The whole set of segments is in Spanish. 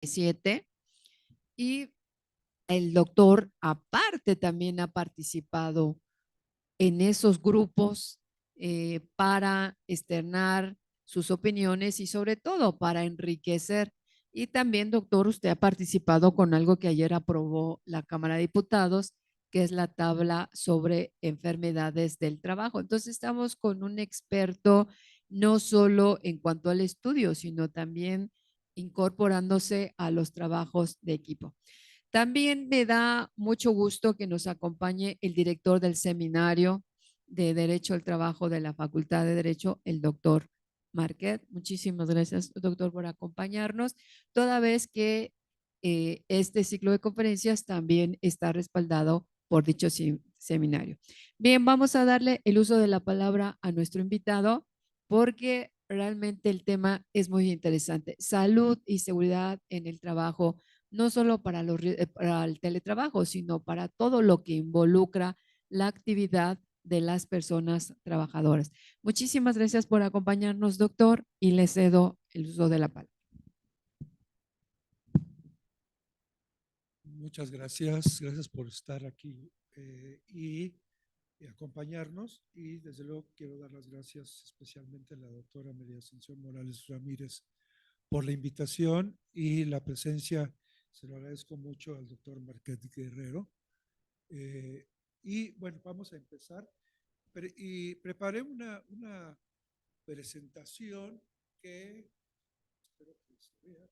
7 y el doctor aparte también ha participado en esos grupos para externar sus opiniones y sobre todo para enriquecer. Y también, doctor, usted ha participado con algo que ayer aprobó la Cámara de Diputados, que es la tabla sobre enfermedades del trabajo. Entonces, estamos con un experto no solo en cuanto al estudio, sino también incorporándose a los trabajos de equipo. También me da mucho gusto que nos acompañe el director del seminario de Derecho al Trabajo de la Facultad de Derecho, el doctor Marquet. Muchísimas gracias, doctor, por acompañarnos, toda vez que este ciclo de conferencias también está respaldado por dicho seminario. Bien, vamos a darle el uso de la palabra a nuestro invitado porque realmente el tema es muy interesante. Salud y seguridad en el trabajo, no solo para el teletrabajo, sino para todo lo que involucra la actividad de las personas trabajadoras. Muchísimas gracias por acompañarnos, doctor, y le cedo el uso de la palabra. Muchas gracias, gracias por estar aquí y acompañarnos, y desde luego quiero dar las gracias especialmente a la doctora María Asunción Morales Ramírez por la invitación y la presencia. Se lo agradezco mucho al doctor Marquet Guerrero. Y bueno, vamos a empezar. Y preparé una presentación que espero que se vea.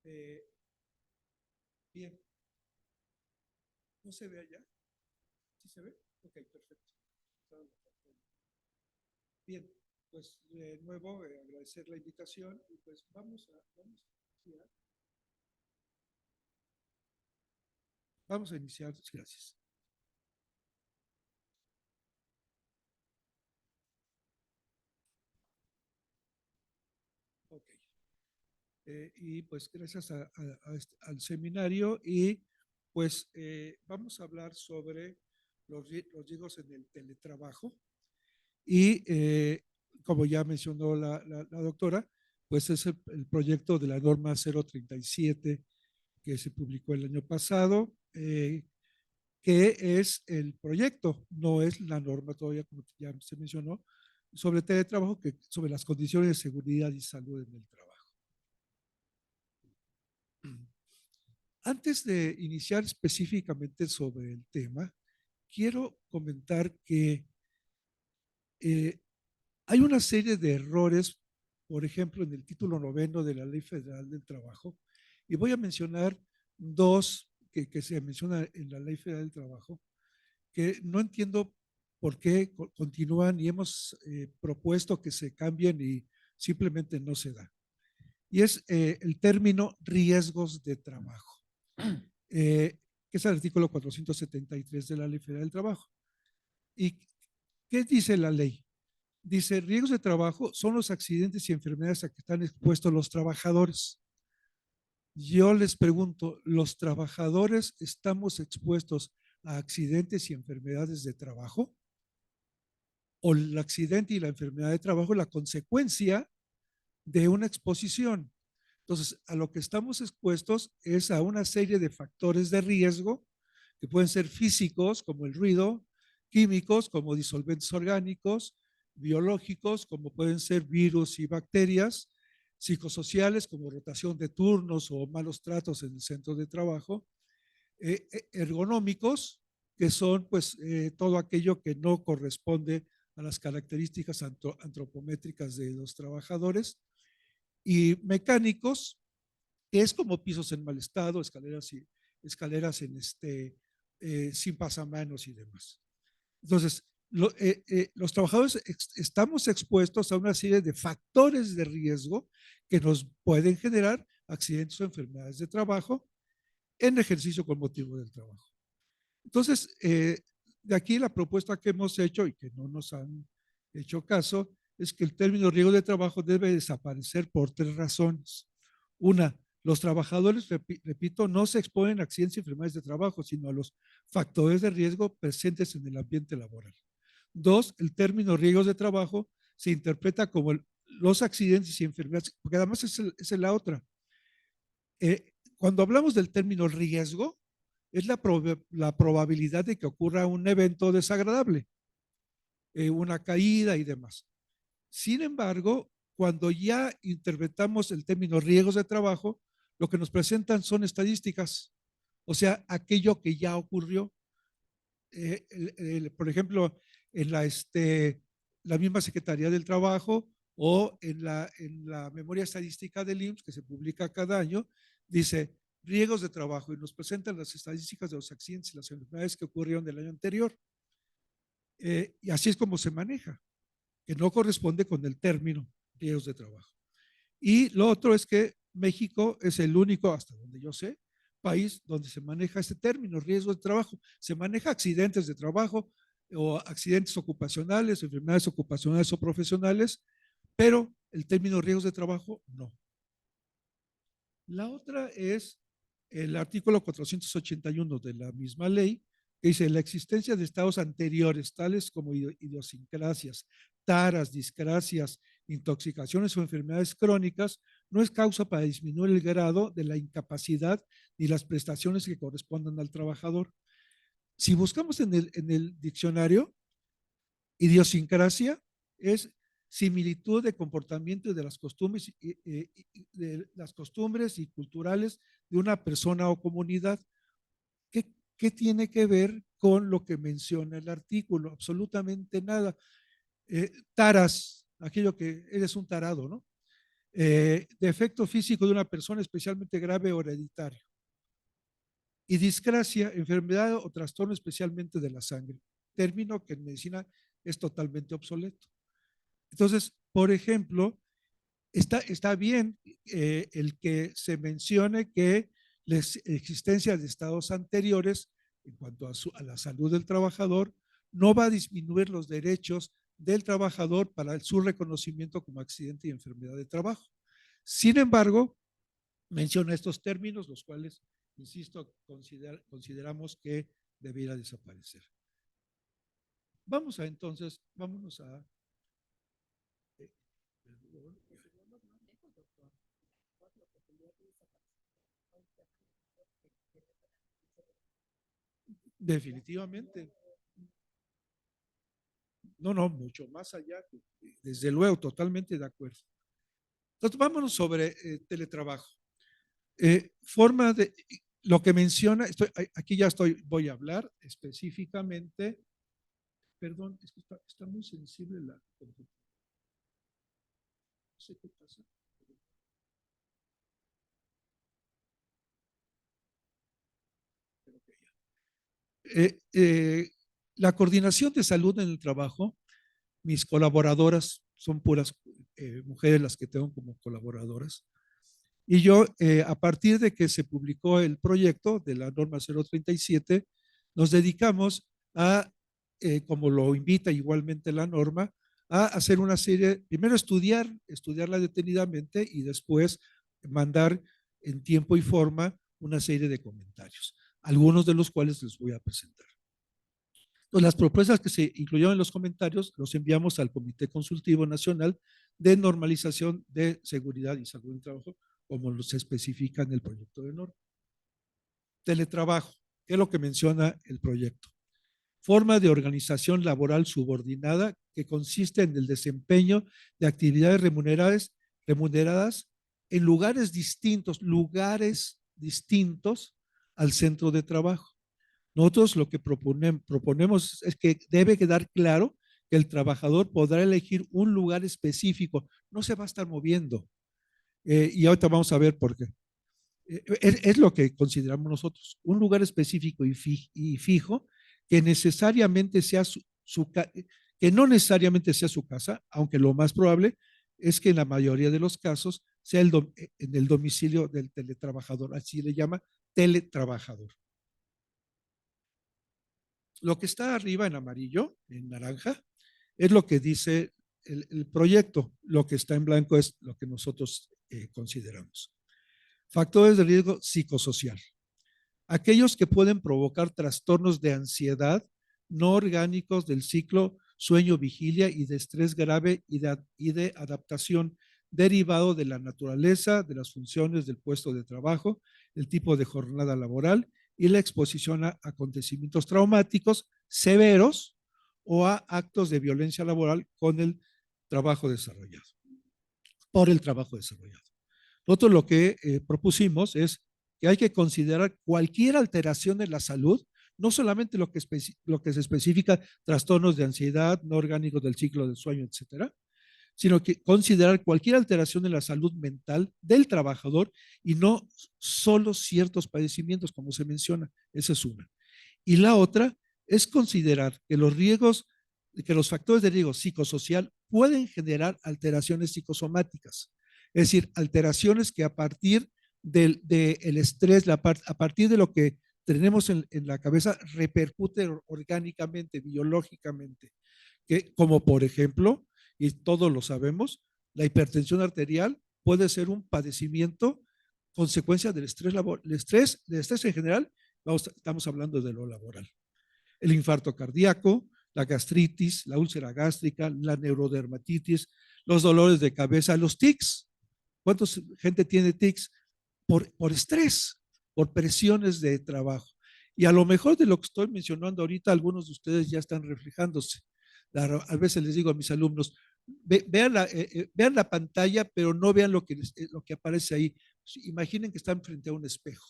Eh, bien, ¿no se ve allá? ¿Sí se ve? Ok, perfecto. Bien, pues de nuevo agradecer la invitación y pues vamos a iniciar. Gracias. Ok. Y pues gracias al seminario y pues vamos a hablar sobre los riesgos en el teletrabajo y como ya mencionó la doctora, pues es el proyecto de la norma 037 que se publicó el año pasado, que es el proyecto, no es la norma todavía, como ya se mencionó, sobre teletrabajo, sobre las condiciones de seguridad y salud en el trabajo. Antes de iniciar específicamente sobre el tema, quiero comentar que hay una serie de errores, por ejemplo, en el título 9 de la Ley Federal del Trabajo, y voy a mencionar dos que se mencionan en la Ley Federal del Trabajo, que no entiendo por qué continúan y hemos propuesto que se cambien y simplemente no se da. Y es el término riesgos de trabajo, que es el artículo 473 de la Ley Federal del Trabajo. ¿Y qué dice la ley? Dice, riesgos de trabajo son los accidentes y enfermedades a que están expuestos los trabajadores. Yo les pregunto, ¿los trabajadores estamos expuestos a accidentes y enfermedades de trabajo? ¿O el accidente y la enfermedad de trabajo es la consecuencia de una exposición? Entonces, a lo que estamos expuestos es a una serie de factores de riesgo que pueden ser físicos, como el ruido, químicos, como disolventes orgánicos, biológicos, como pueden ser virus y bacterias, psicosociales, como rotación de turnos o malos tratos en el centro de trabajo, ergonómicos, que son pues todo aquello que no corresponde a las características antropométricas de los trabajadores, y mecánicos, que es como pisos en mal estado, escaleras sin pasamanos y demás. Entonces, los trabajadores estamos expuestos a una serie de factores de riesgo que nos pueden generar accidentes o enfermedades de trabajo en ejercicio con motivo del trabajo. Entonces, de aquí la propuesta que hemos hecho y que no nos han hecho caso es que el término riesgo de trabajo debe desaparecer por 3 razones. Una, los trabajadores, repito, no se exponen a accidentes y enfermedades de trabajo, sino a los factores de riesgo presentes en el ambiente laboral. 2, el término riesgos de trabajo se interpreta como los accidentes y enfermedades, porque además es la otra. Cuando hablamos del término riesgo, es la probabilidad de que ocurra un evento desagradable, una caída y demás. Sin embargo, cuando ya interpretamos el término riesgos de trabajo, lo que nos presentan son estadísticas, o sea, aquello que ya ocurrió. Por ejemplo, en la misma Secretaría del Trabajo o en la memoria estadística del IMSS que se publica cada año, dice riesgos de trabajo y nos presentan las estadísticas de los accidentes y las enfermedades que ocurrieron del año anterior. Y así es como se maneja, que no corresponde con el término riesgos de trabajo. Y lo otro es que México es el único, hasta donde yo sé, país donde se maneja este término, riesgo de trabajo. Se maneja accidentes de trabajo o accidentes ocupacionales, enfermedades ocupacionales o profesionales, pero el término riesgos de trabajo no. La otra es el artículo 481 de la misma ley, que dice la existencia de estados anteriores, tales como idiosincrasias, taras, discrasias, intoxicaciones o enfermedades crónicas, no es causa para disminuir el grado de la incapacidad ni las prestaciones que correspondan al trabajador. Si buscamos en el diccionario, idiosincrasia es similitud de comportamiento y de las costumbres y culturales de una persona o comunidad. ¿Qué tiene que ver con lo que menciona el artículo? Absolutamente nada. Taras, aquello que eres un tarado, ¿no? Defecto físico de una persona especialmente grave o hereditario. Y discrasia, enfermedad o trastorno especialmente de la sangre. Término que en medicina es totalmente obsoleto. Entonces, por ejemplo, está bien el que se mencione que la existencia de estados anteriores en cuanto a la salud del trabajador no va a disminuir los derechos del trabajador para su reconocimiento como accidente y enfermedad de trabajo. Sin embargo, menciona estos términos, los cuales, insisto, consideramos que debiera desaparecer. Vámonos a definitivamente. No, mucho más allá. Desde luego, totalmente de acuerdo. Entonces, vámonos sobre teletrabajo. Forma de, lo que menciona, aquí ya voy a hablar específicamente, perdón, es que está muy sensible la computadora. No sé qué pasa. La coordinación de salud en el trabajo, mis colaboradoras son puras mujeres las que tengo como colaboradoras. Y yo, a partir de que se publicó el proyecto de la norma 037, nos dedicamos a, como lo invita igualmente la norma, a hacer una serie, primero estudiarla detenidamente y después mandar en tiempo y forma una serie de comentarios, algunos de los cuales les voy a presentar. Entonces, las propuestas que se incluyeron en los comentarios los enviamos al Comité Consultivo Nacional de Normalización de Seguridad y Salud en el Trabajo, como se especifica en el proyecto de norma. Teletrabajo, ¿qué es lo que menciona el proyecto? Forma de organización laboral subordinada que consiste en el desempeño de actividades remuneradas en lugares distintos al centro de trabajo. Nosotros lo que proponemos es que debe quedar claro que el trabajador podrá elegir un lugar específico, no se va a estar moviendo. Y ahorita vamos a ver por qué. Es lo que consideramos nosotros, un lugar específico y fijo que necesariamente sea que no necesariamente sea su casa, aunque lo más probable es que en la mayoría de los casos sea en el domicilio del teletrabajador, así le llama teletrabajador. Lo que está arriba en amarillo, en naranja, es lo que dice el proyecto. Lo que está en blanco es lo que nosotros consideramos. Factores de riesgo psicosocial. Aquellos que pueden provocar trastornos de ansiedad no orgánicos del ciclo sueño-vigilia y de estrés grave y de adaptación derivado de la naturaleza, de las funciones del puesto de trabajo, el tipo de jornada laboral y la exposición a acontecimientos traumáticos severos o a actos de violencia laboral con el trabajo desarrollado, por el trabajo desarrollado. Nosotros lo que propusimos es que hay que considerar cualquier alteración en la salud, no solamente lo que se especifica, trastornos de ansiedad, no orgánicos del ciclo del sueño, etcétera, sino que considerar cualquier alteración en la salud mental del trabajador y no solo ciertos padecimientos, como se menciona. Esa es una. Y la otra es considerar que los factores de riesgo psicosocial pueden generar alteraciones psicosomáticas, es decir, alteraciones que a partir del estrés, a partir de lo que tenemos en la cabeza, repercute orgánicamente, biológicamente, que, como por ejemplo, y todos lo sabemos, la hipertensión arterial puede ser un padecimiento consecuencia del estrés, del estrés en general. Estamos hablando de lo laboral. El infarto cardíaco, la gastritis, la úlcera gástrica, la neurodermatitis, los dolores de cabeza, los tics. ¿Cuánta gente tiene tics? Por estrés, por presiones de trabajo. Y a lo mejor de lo que estoy mencionando ahorita, algunos de ustedes ya están reflejándose. A veces les digo a mis alumnos, vean la pantalla, pero no vean lo que aparece ahí. Imaginen que están frente a un espejo.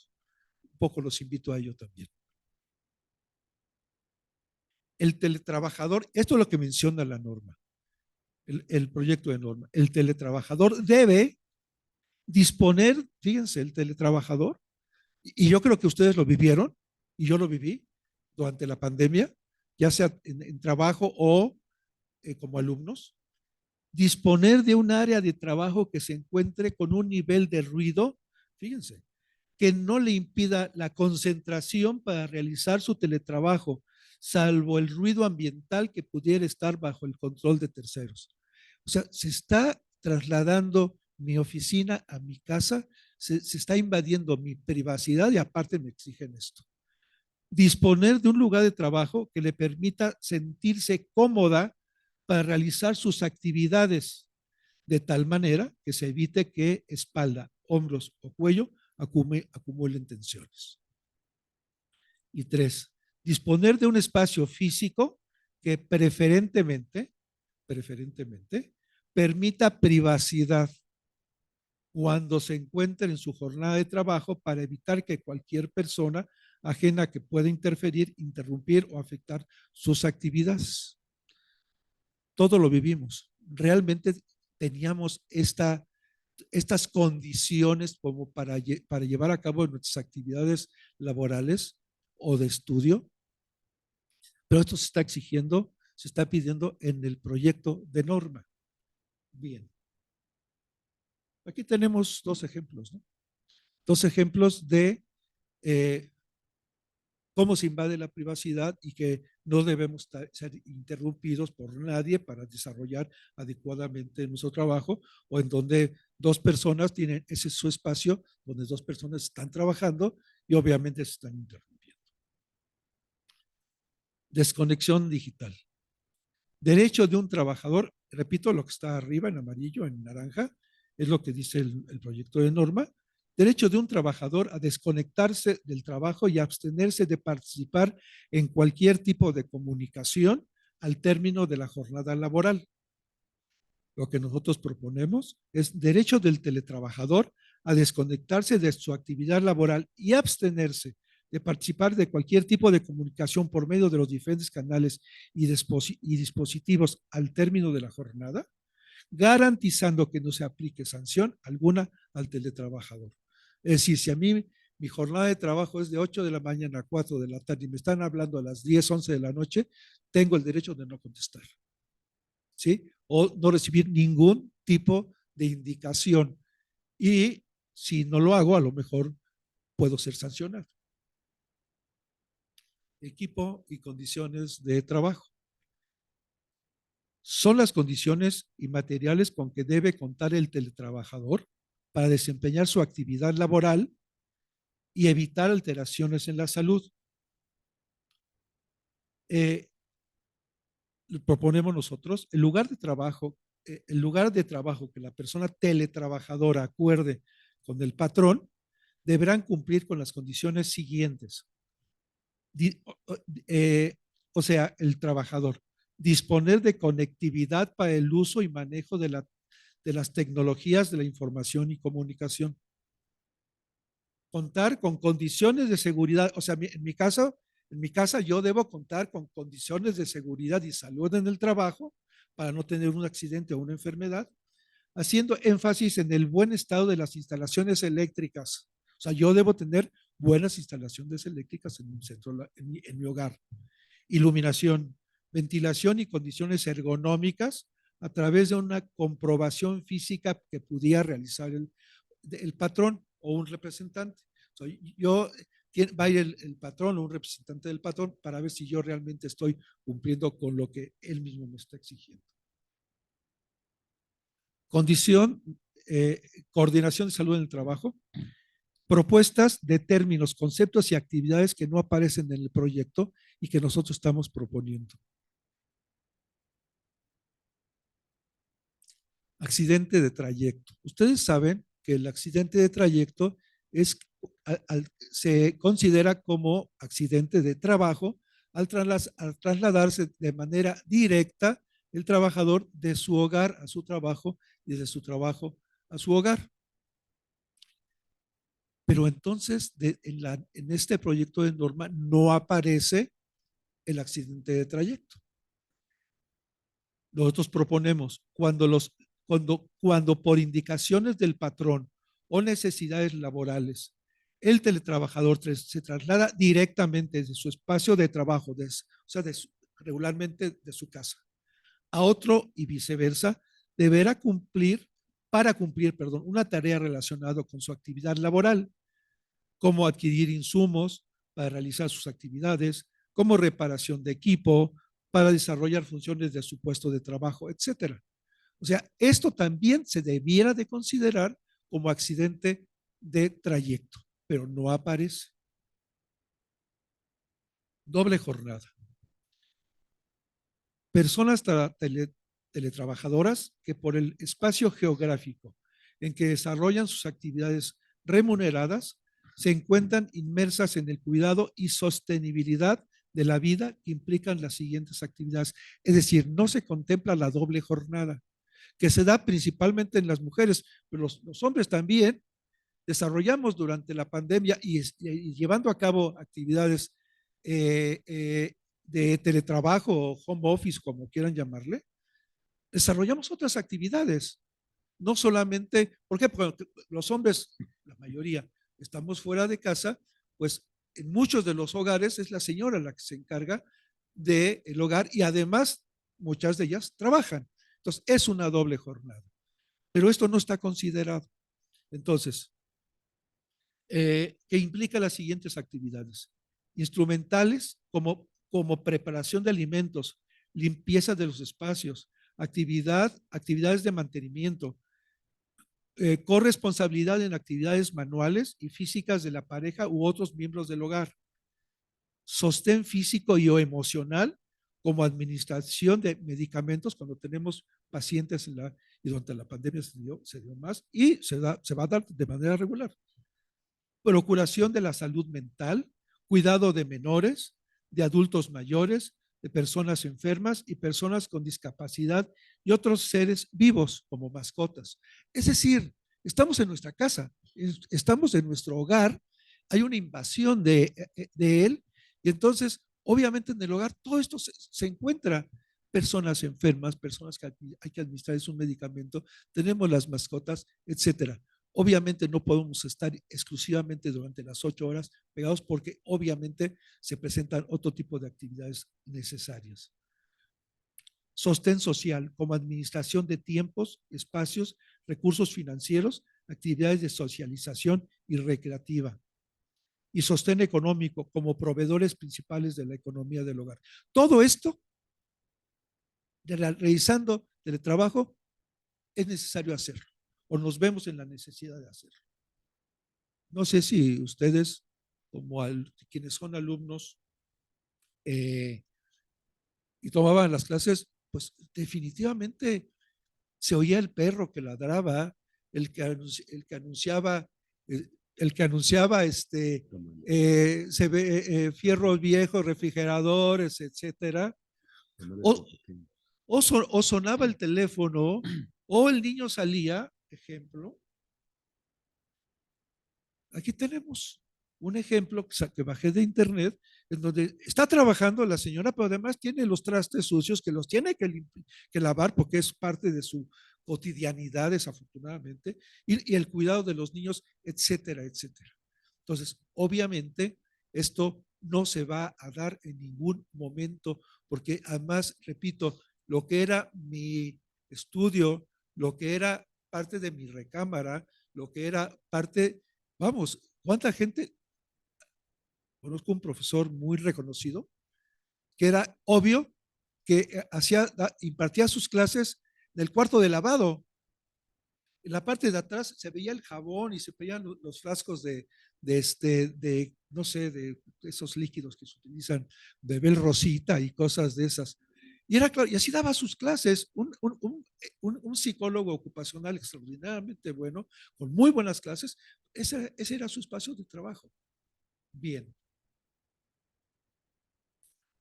Un poco los invito a ello también. El teletrabajador, esto es lo que menciona la norma, el proyecto de norma. El teletrabajador debe disponer, fíjense, el teletrabajador, y yo creo que ustedes lo vivieron, y yo lo viví durante la pandemia, ya sea en trabajo o como alumnos, disponer de un área de trabajo que se encuentre con un nivel de ruido, fíjense, que no le impida la concentración para realizar su teletrabajo, salvo el ruido ambiental que pudiera estar bajo el control de terceros. O sea, se está trasladando mi oficina a mi casa, se está invadiendo mi privacidad y aparte me exigen esto. Disponer de un lugar de trabajo que le permita sentirse cómoda para realizar sus actividades de tal manera que se evite que espalda, hombros o cuello acumulen tensiones. Y 3, disponer de un espacio físico que preferentemente permita privacidad cuando se encuentre en su jornada de trabajo para evitar que cualquier persona ajena que pueda interferir, interrumpir o afectar sus actividades. Todo lo vivimos. Realmente teníamos estas condiciones como para llevar a cabo nuestras actividades laborales o de estudio, pero esto se está exigiendo, se está pidiendo en el proyecto de norma. Bien. Aquí tenemos dos ejemplos, ¿no? Dos ejemplos de cómo se invade la privacidad y que no debemos ser interrumpidos por nadie para desarrollar adecuadamente nuestro trabajo, o en donde dos personas tienen ese su espacio, donde dos personas están trabajando y obviamente se están interrumpiendo. Desconexión digital. Derecho de un trabajador, repito lo que está arriba en amarillo, en naranja, es lo que dice el proyecto de norma. Derecho de un trabajador a desconectarse del trabajo y abstenerse de participar en cualquier tipo de comunicación al término de la jornada laboral. Lo que nosotros proponemos es derecho del teletrabajador a desconectarse de su actividad laboral y abstenerse de participar de cualquier tipo de comunicación por medio de los diferentes canales y dispositivos al término de la jornada, garantizando que no se aplique sanción alguna al teletrabajador. Es decir, si a mí mi jornada de trabajo es de 8 de la mañana a 4 de la tarde y me están hablando a las 10, 11 de la noche, tengo el derecho de no contestar, ¿sí? O no recibir ningún tipo de indicación. Y si no lo hago, a lo mejor puedo ser sancionado. Equipo y condiciones de trabajo. Son las condiciones y materiales con que debe contar el teletrabajador para desempeñar su actividad laboral y evitar alteraciones en la salud. Proponemos nosotros el lugar de trabajo que la persona teletrabajadora acuerde con el patrón deberán cumplir con las condiciones siguientes. O sea, el trabajador disponer de conectividad para el uso y manejo de las tecnologías de la información y comunicación, contar con condiciones de seguridad, o sea, en mi casa yo debo contar con condiciones de seguridad y salud en el trabajo para no tener un accidente o una enfermedad, haciendo énfasis en el buen estado de las instalaciones eléctricas. O sea, yo debo tener buenas instalaciones eléctricas en un centro, en mi hogar. Iluminación, ventilación y condiciones ergonómicas a través de una comprobación física que pudiera realizar el patrón o un representante. So, va a ir el patrón o un representante del patrón para ver si yo realmente estoy cumpliendo con lo que él mismo me está exigiendo. Condición, coordinación de salud en el trabajo, propuestas de términos, conceptos y actividades que no aparecen en el proyecto y que nosotros estamos proponiendo. Accidente de trayecto. Ustedes saben que el accidente de trayecto se considera como accidente de trabajo al trasladarse de manera directa el trabajador de su hogar a su trabajo y de su trabajo a su hogar. Pero entonces en este proyecto de norma no aparece el accidente de trayecto. Nosotros proponemos cuando por indicaciones del patrón o necesidades laborales el teletrabajador se traslada directamente desde su espacio de trabajo, o sea, regularmente de su casa, a otro y viceversa, deberá cumplir, una tarea relacionada con su actividad laboral, como adquirir insumos para realizar sus actividades, como reparación de equipo, para desarrollar funciones de su puesto de trabajo, etcétera. O sea, esto también se debiera de considerar como accidente de trayecto, pero no aparece. Doble jornada. Personas teletrabajadoras que por el espacio geográfico en que desarrollan sus actividades remuneradas se encuentran inmersas en el cuidado y sostenibilidad de la vida que implican las siguientes actividades. Es decir, no se contempla la doble jornada, que se da principalmente en las mujeres, pero los hombres también desarrollamos durante la pandemia y llevando a cabo actividades de teletrabajo o home office, como quieran llamarle, desarrollamos otras actividades. No solamente, ¿por qué? Porque los hombres, la mayoría, estamos fuera de casa, pues en muchos de los hogares es la señora la que se encarga del hogar y además muchas de ellas trabajan. Entonces, es una doble jornada. Pero esto no está considerado. Entonces, que implica las siguientes actividades. Instrumentales como preparación de alimentos, limpieza de los espacios, actividades de mantenimiento, corresponsabilidad en actividades manuales y físicas de la pareja u otros miembros del hogar, sostén físico y o emocional como administración de medicamentos cuando tenemos pacientes y durante la pandemia se dio más y se va a dar de manera regular. Procuración de la salud mental, cuidado de menores, de adultos mayores, de personas enfermas y personas con discapacidad y otros seres vivos como mascotas. Es decir, estamos en nuestra casa, estamos en nuestro hogar, hay una invasión de él y entonces obviamente en el hogar todo esto se encuentra. Personas enfermas, personas que hay que administrar un medicamento, tenemos las mascotas, etcétera. Obviamente no podemos estar exclusivamente durante las 8 horas pegados porque obviamente se presentan otro tipo de actividades necesarias. Sostén social como administración de tiempos, espacios, recursos financieros, actividades de socialización y recreativa. Y sostén económico como proveedores principales de la economía del hogar. Todo esto, realizando teletrabajo, es necesario hacerlo o nos vemos en la necesidad de hacerlo. No sé si ustedes, como quienes son alumnos y tomaban las clases, pues definitivamente se oía el perro que ladraba, el que anunciaba se ve fierros viejos, refrigeradores, etcétera. O, o sonaba el teléfono, o el niño salía, ejemplo. Aquí tenemos un ejemplo que bajé de internet, en donde está trabajando la señora, pero además tiene los trastes sucios que los tiene que lavar porque es parte de su cotidianidad, desafortunadamente, y el cuidado de los niños, etcétera, etcétera. Entonces, obviamente, esto no se va a dar en ningún momento, porque además, repito, lo que era mi estudio, lo que era parte de mi recámara, lo que era parte, vamos, ¿cuánta gente? Conozco un profesor muy reconocido que era obvio que impartía sus clases en el cuarto de lavado. En la parte de atrás se veía el jabón y se veían los frascos no sé, de esos líquidos que se utilizan, de Bel Rosita y cosas de esas. Y era claro, y así daba sus clases, un psicólogo ocupacional extraordinariamente bueno, con muy buenas clases, ese era su espacio de trabajo. Bien.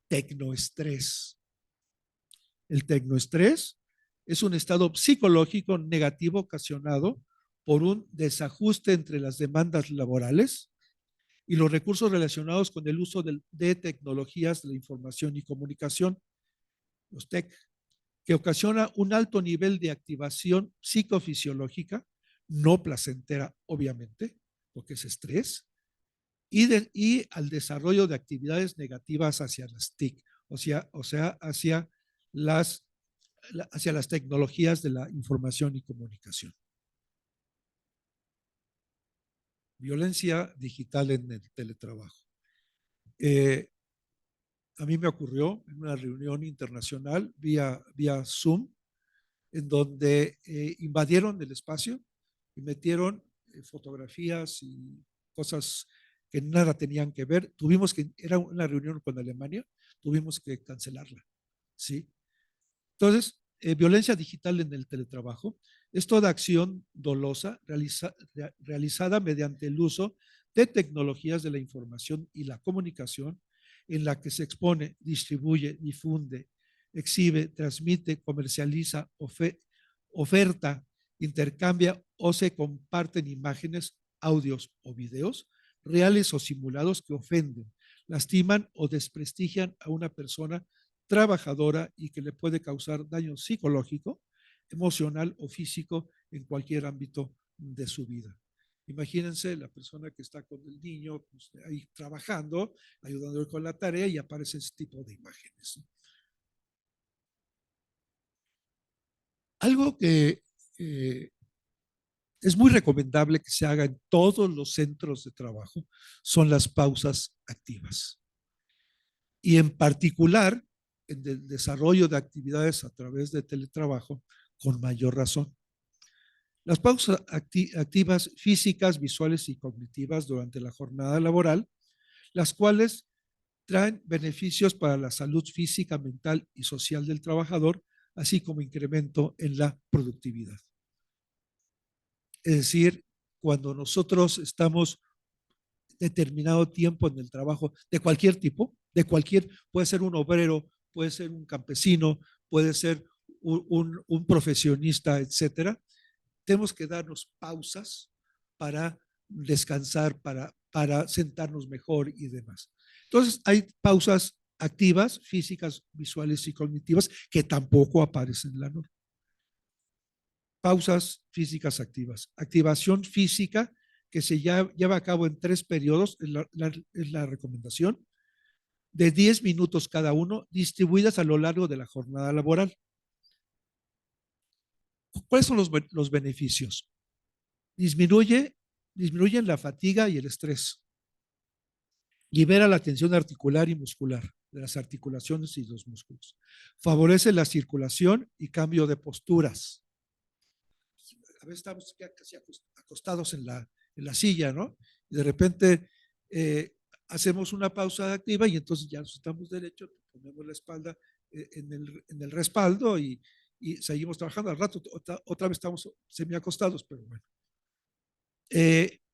Tecnoestrés. El tecnoestrés es un estado psicológico negativo ocasionado por un desajuste entre las demandas laborales y los recursos relacionados con el uso de tecnologías de la información y comunicación, los TEC, que ocasiona un alto nivel de activación psicofisiológica, no placentera, obviamente, porque es estrés, y al desarrollo de actividades negativas hacia las TIC, o sea hacia las tecnologías de la información y comunicación. Violencia digital en el teletrabajo. A mí me ocurrió en una reunión internacional vía Zoom, en donde invadieron el espacio y metieron fotografías y cosas que nada tenían que ver. Era una reunión con Alemania, tuvimos que cancelarla, ¿sí? Entonces, violencia digital en el teletrabajo es toda acción dolosa realizada mediante el uso de tecnologías de la información y la comunicación en la que se expone, distribuye, difunde, exhibe, transmite, comercializa, oferta, intercambia o se comparten imágenes, audios o videos reales o simulados que ofenden, lastiman o desprestigian a una persona trabajadora y que le puede causar daño psicológico, emocional o físico en cualquier ámbito de su vida. Imagínense la persona que está con el niño pues, ahí trabajando, ayudándole con la tarea y aparece ese tipo de imágenes. Algo que es muy recomendable que se haga en todos los centros de trabajo son las pausas activas. Y en particular, en el desarrollo de actividades a través de teletrabajo, con mayor razón. Las pausas activas físicas, visuales y cognitivas durante la jornada laboral, las cuales traen beneficios para la salud física, mental y social del trabajador, así como incremento en la productividad. Es decir, cuando nosotros estamos determinado tiempo en el trabajo de cualquier tipo, puede ser un obrero, puede ser un campesino, puede ser un profesionista, etcétera. Tenemos que darnos pausas para descansar, para sentarnos mejor y demás. Entonces, hay pausas activas, físicas, visuales y cognitivas que tampoco aparecen en la norma. Pausas físicas activas. Activación física que se lleva a cabo en 3 periodos, es la recomendación, de 10 minutos cada uno, distribuidas a lo largo de la jornada laboral. ¿Cuáles son los beneficios? Disminuyen la fatiga y el estrés. Libera la tensión articular y muscular de las articulaciones y los músculos. Favorece la circulación y cambio de posturas. A veces estamos casi acostados en la silla, ¿no? Y de repente hacemos una pausa activa y entonces ya nos estamos derechos, ponemos la espalda en el respaldo y seguimos trabajando. Al rato otra vez estamos semiacostados, pero bueno.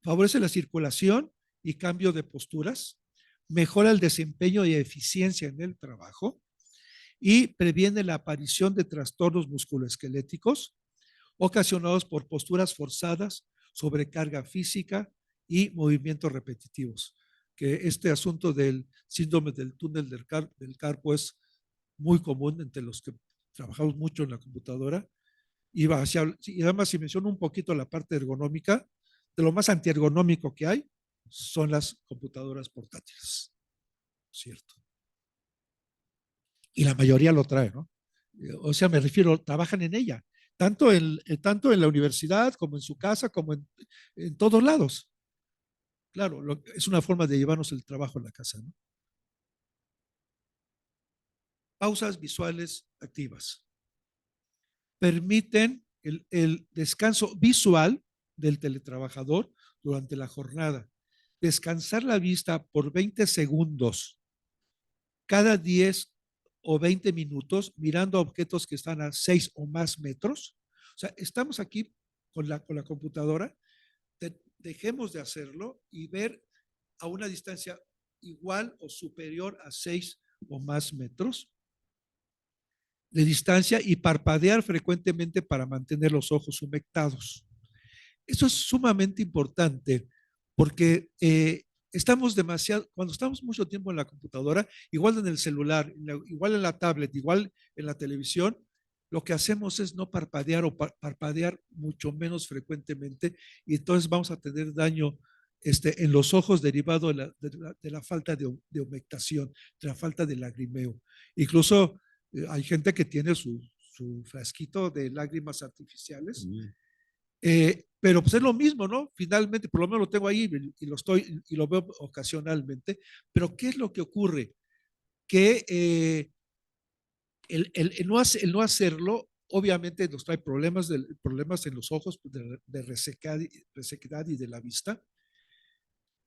Favorece la circulación y cambio de posturas, mejora el desempeño y eficiencia en el trabajo y previene la aparición de trastornos musculoesqueléticos ocasionados por posturas forzadas, sobrecarga física y movimientos repetitivos. Que este asunto del síndrome del túnel del carpo es muy común entre los que trabajamos mucho en la computadora. Y además, si menciono un poquito la parte ergonómica, de lo más antiergonómico que hay son las computadoras portátiles, ¿cierto? Y la mayoría lo trae, ¿no? O sea, me refiero, trabajan en ella, tanto en la universidad como en su casa, como en todos lados. Claro, es una forma de llevarnos el trabajo en la casa, ¿no? Pausas visuales activas. Permiten el descanso visual del teletrabajador durante la jornada. Descansar la vista por 20 segundos cada 10 o 20 minutos mirando objetos que están a 6 o más metros. O sea, estamos aquí con la computadora, dejemos de hacerlo y ver a una distancia igual o superior a 6 o más metros de distancia y parpadear frecuentemente para mantener los ojos humectados. Eso es sumamente importante porque cuando estamos mucho tiempo en la computadora, igual en el celular, igual en la tablet, igual en la televisión, lo que hacemos es no parpadear o parpadear mucho menos frecuentemente y entonces vamos a tener daño en los ojos derivado de la falta de humectación, de la falta de lagrimeo. Incluso hay gente que tiene su frasquito de lágrimas artificiales. Pero pues es lo mismo, ¿no? Finalmente, por lo menos lo tengo ahí y lo veo ocasionalmente. Pero ¿qué es lo que ocurre? Que el no hacerlo, obviamente nos trae problemas en los ojos de resequedad y de la vista.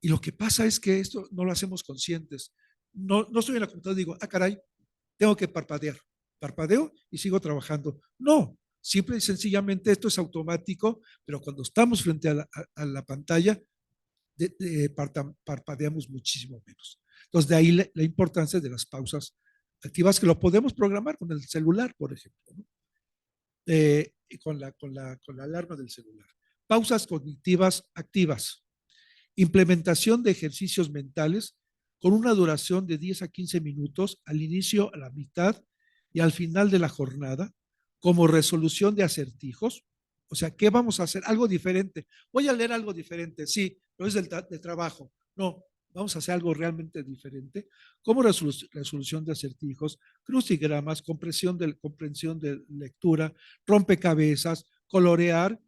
Y lo que pasa es que esto no lo hacemos conscientes. No estoy en la computadora y digo, ah, caray, tengo que parpadear. Parpadeo y sigo trabajando. No, simple y sencillamente esto es automático, pero cuando estamos frente a la pantalla, parpadeamos muchísimo menos. Entonces, de ahí la importancia de las pausas activas que lo podemos programar con el celular, por ejemplo, ¿no? Con la alarma del celular. Pausas cognitivas activas. Implementación de ejercicios mentales con una duración de 10 a 15 minutos al inicio, a la mitad y al final de la jornada, como resolución de acertijos. O sea, ¿qué vamos a hacer? Algo diferente. Voy a leer algo diferente, sí, pero es de trabajo. No, vamos a hacer algo realmente diferente, como resolución de acertijos, crucigramas, comprensión de lectura, rompecabezas, colorear,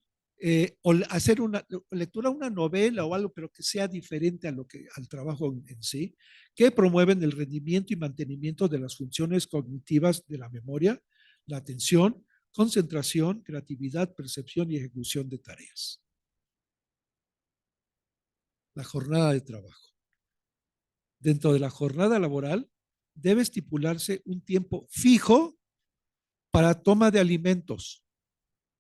o hacer una lectura, una novela o algo, pero que sea diferente al trabajo en sí, que promueven el rendimiento y mantenimiento de las funciones cognitivas de la memoria, la atención, concentración, creatividad, percepción y ejecución de tareas. La jornada de trabajo. Dentro de la jornada laboral debe estipularse un tiempo fijo para toma de alimentos.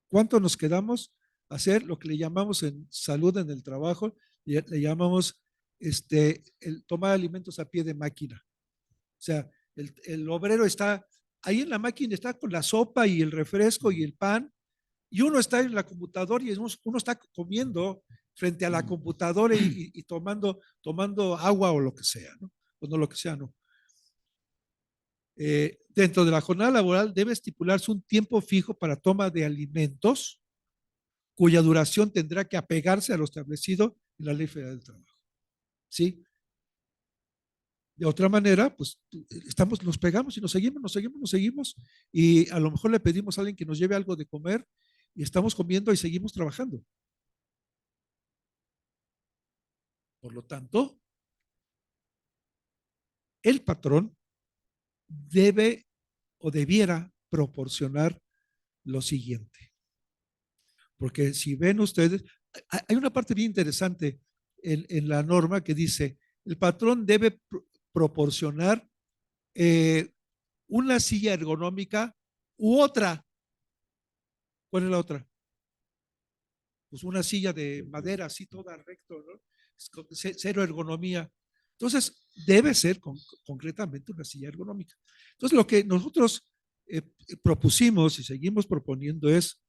¿Cuánto nos quedamos? Hacer lo que le llamamos en salud en el trabajo, le llamamos el tomar alimentos a pie de máquina. O sea, el obrero está ahí en la máquina, está con la sopa y el refresco y el pan, y uno está en la computadora y uno está comiendo frente a la computadora y tomando agua o lo que sea, ¿no? O no lo que sea, ¿no? Dentro de la jornada laboral debe estipularse un tiempo fijo para toma de alimentos cuya duración tendrá que apegarse a lo establecido en la Ley Federal del Trabajo. ¿Sí? De otra manera, pues nos pegamos y nos seguimos, y a lo mejor le pedimos a alguien que nos lleve algo de comer y estamos comiendo y seguimos trabajando. Por lo tanto, el patrón debe o debiera proporcionar lo siguiente. Porque si ven ustedes, hay una parte bien interesante en la norma que dice, el patrón debe proporcionar una silla ergonómica u otra. ¿Cuál es la otra? Pues una silla de madera así toda recto, ¿no? Cero ergonomía. Entonces, debe ser concretamente una silla ergonómica. Entonces, lo que nosotros propusimos y seguimos proponiendo es,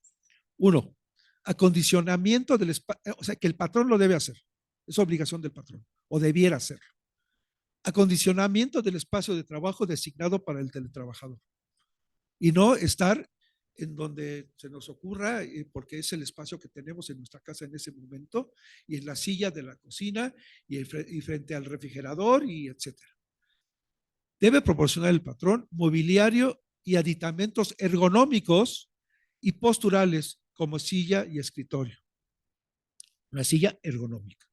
uno, acondicionamiento del espacio, o sea, que el patrón lo debe hacer. Es obligación del patrón, o debiera hacerlo. Acondicionamiento del espacio de trabajo designado para el teletrabajador. Y no estar en donde se nos ocurra, porque es el espacio que tenemos en nuestra casa en ese momento, y en la silla de la cocina, y frente al refrigerador, y etcétera. Debe proporcionar el patrón mobiliario y aditamentos ergonómicos y posturales como silla y escritorio. Una silla ergonómica.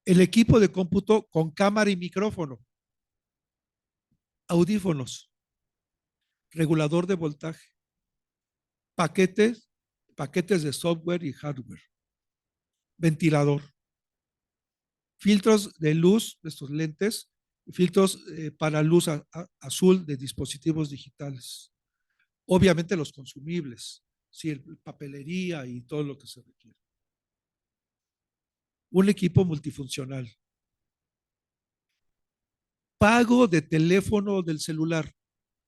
El equipo de cómputo con cámara y micrófono, audífonos, regulador de voltaje, paquetes de software y hardware, ventilador, filtros de luz de estos lentes, filtros para luz azul de dispositivos digitales. Obviamente los consumibles, sí, papelería y todo lo que se requiere. Un equipo multifuncional. Pago de teléfono del celular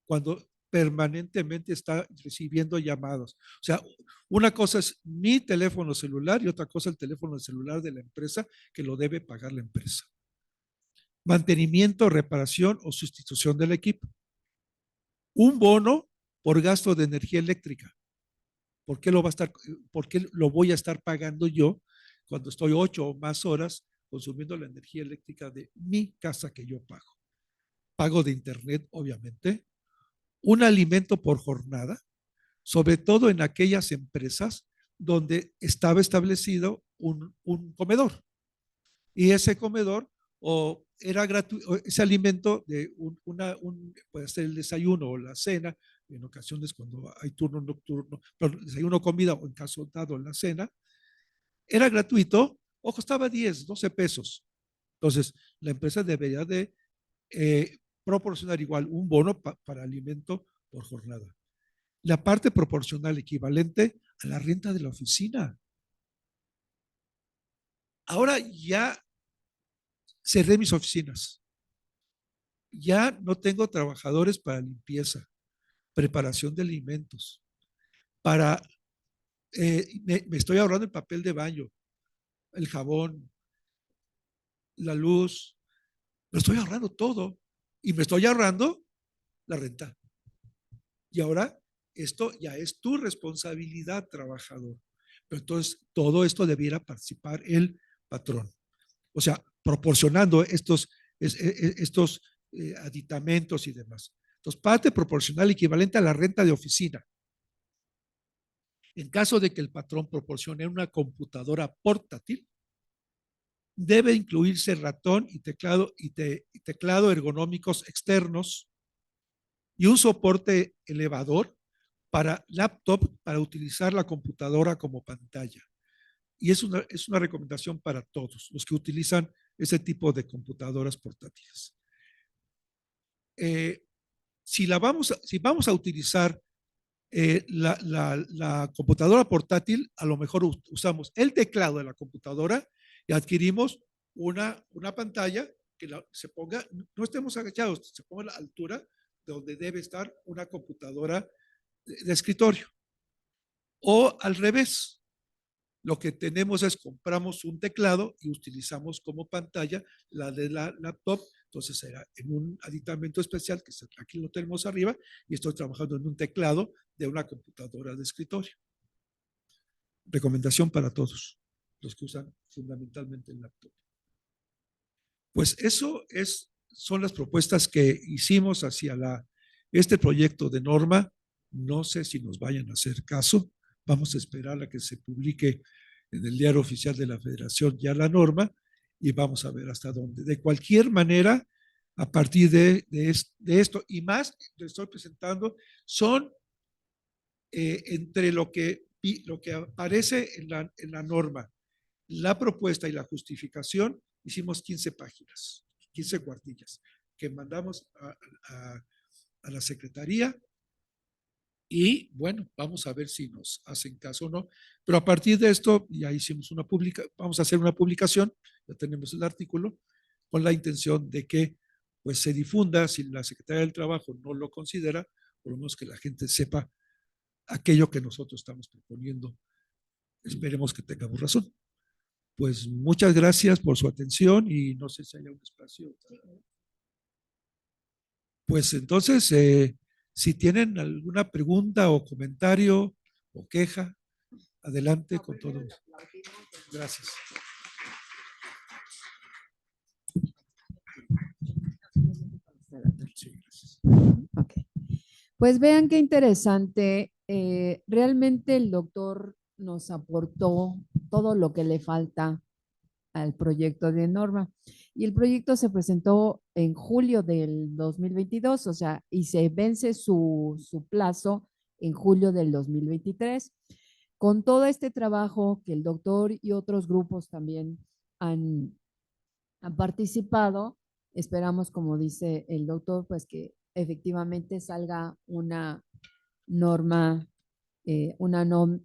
cuando permanentemente está recibiendo llamadas. O sea, una cosa es mi teléfono celular y otra cosa el teléfono celular de la empresa que lo debe pagar la empresa. Mantenimiento, reparación o sustitución del equipo. Un bono por gasto de energía eléctrica. ¿Por qué lo voy a estar pagando yo cuando estoy 8 o más horas consumiendo la energía eléctrica de mi casa que yo pago? Pago de internet, obviamente. Un alimento por jornada, sobre todo en aquellas empresas donde estaba establecido un comedor. Y ese comedor o era gratuito, ese alimento de puede ser el desayuno o la cena, en ocasiones cuando hay turno nocturno, pero desayuno, comida o en caso dado la cena, era gratuito o costaba 10, 12 pesos. Entonces, la empresa debería de proporcionar igual un bono para alimento por jornada. La parte proporcional equivalente a la renta de la oficina. Ahora ya cerré mis oficinas. Ya no tengo trabajadores para limpieza, preparación de alimentos, me estoy ahorrando el papel de baño, el jabón, la luz, me estoy ahorrando todo y me estoy ahorrando la renta. Y ahora esto ya es tu responsabilidad, trabajador. Pero entonces todo esto debiera participar el patrón. O sea, proporcionando estos aditamentos y demás. Entonces, parte proporcional equivalente a la renta de oficina. En caso de que el patrón proporcione una computadora portátil, debe incluirse ratón y teclado ergonómicos externos y un soporte elevador para laptop para utilizar la computadora como pantalla. Y es una recomendación para todos los que utilizan ese tipo de computadoras portátiles. Si vamos a utilizar la computadora portátil, a lo mejor usamos el teclado de la computadora y adquirimos una pantalla que se ponga, no estemos agachados, se ponga a la altura de donde debe estar una computadora de escritorio. O al revés, lo que tenemos es compramos un teclado y utilizamos como pantalla la de la laptop. Entonces será en un aditamento especial que aquí lo tenemos arriba y estoy trabajando en un teclado de una computadora de escritorio. recomendación para todos los que usan fundamentalmente el laptop. Pues son las propuestas que hicimos hacia este proyecto de norma. No sé si nos vayan a hacer caso. Vamos a esperar a que se publique en el Diario Oficial de la Federación ya la norma y vamos a ver hasta dónde. De cualquier manera, a partir de esto y más que estoy presentando, son entre lo que aparece en la norma, la propuesta y la justificación, hicimos 15 páginas, 15 cuartillas, que mandamos a la Secretaría y bueno, vamos a ver si nos hacen caso o no. Pero a partir de esto ya hicimos vamos a hacer una publicación, ya tenemos el artículo, con la intención de que pues se difunda, si la Secretaría del Trabajo no lo considera, por lo menos que la gente sepa aquello que nosotros estamos proponiendo. Esperemos que tengamos razón. Pues muchas gracias por su atención y no sé si hay un espacio. Pues entonces, si tienen alguna pregunta o comentario o queja, adelante con todo. Gracias. Sí, gracias. Okay. Pues vean qué interesante. Realmente el doctor nos aportó todo lo que le falta al proyecto de norma. Y el proyecto se presentó en julio del 2022, o sea, y se vence su plazo en julio del 2023. Con todo este trabajo que el doctor y otros grupos también han participado, esperamos, como dice el doctor, pues que efectivamente salga norma, una norma